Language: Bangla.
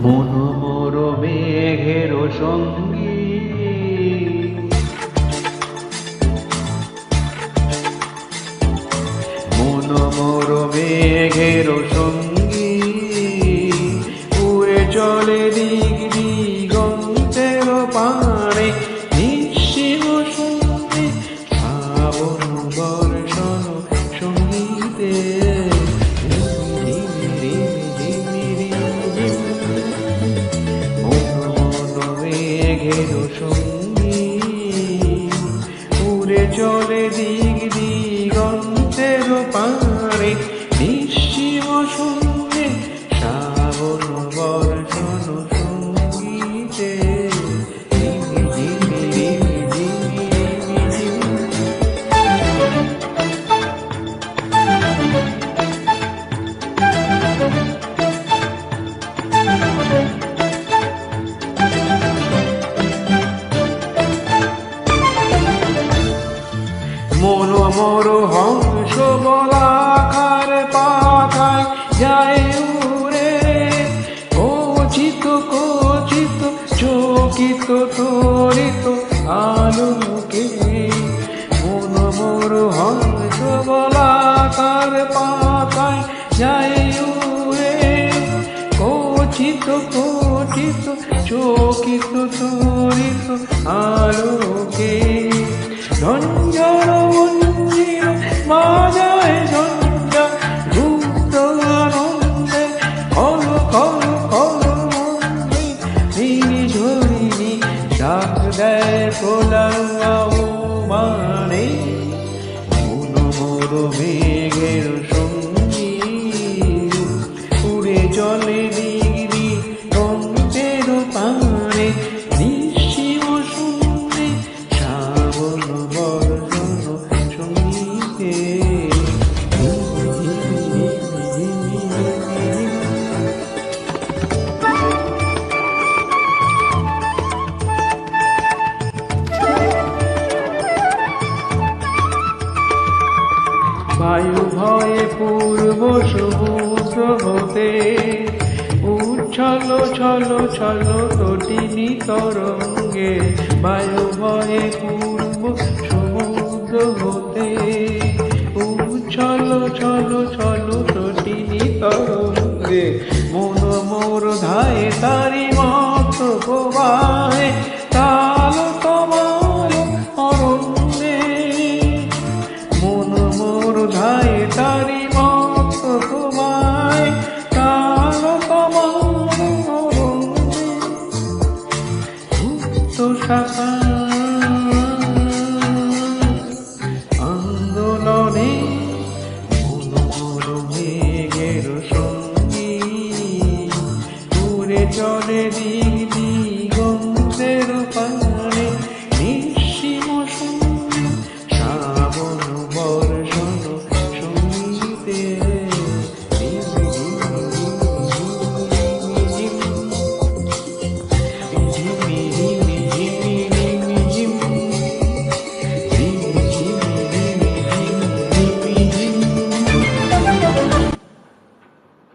মনোমর মেঘের সঙ্গী মনোমর মেঘের সঙ্গী উড়ে চলে দিক দিগন্তের পারে নিঃসীম শুনতে শ্রাবণ বর্ষণ সঙ্গীতে সঙ্গী উড়ে চলে দিক দিগন্তের পারে নিঃসীম শুনতে শ্রাবণ বর্ষণ সঙ্গীতে মনোমর হংস বলাকার পাতায় যায় উড়ে কচিত কচিত চকিত তরিত আলোকে মনোমর হংস বলাকার পাতায় যায় উড়ে কচিত কচিত চকিত তরিত আলোকে ঝঞ্ঝার মঞ্জির মাজায় ঝঞ্ঝা গুপ্ত আনন্দে কল কল কল মন্দির নীলি ঝরিনি ডাক দেয় প্রলয় মানে মনোমর মেঘের সঙ্গী উড়ে চলে দিগি অন্তের পারে নিঃসীম শুনতে শ্রাবণ বর্ষণ সঙ্গীতে বায়ু ভয়ে পূর্ব সমুদ্র হতে উচ্ছল ছল ছল তটিনী তরঙ্গে বায়ু ভয়ে পূর্ব সমুদ্র হতে উচ্ছল ছল ছল তটিনী তরঙ্গে মনোমর ধায় তারি মত প্রবাহ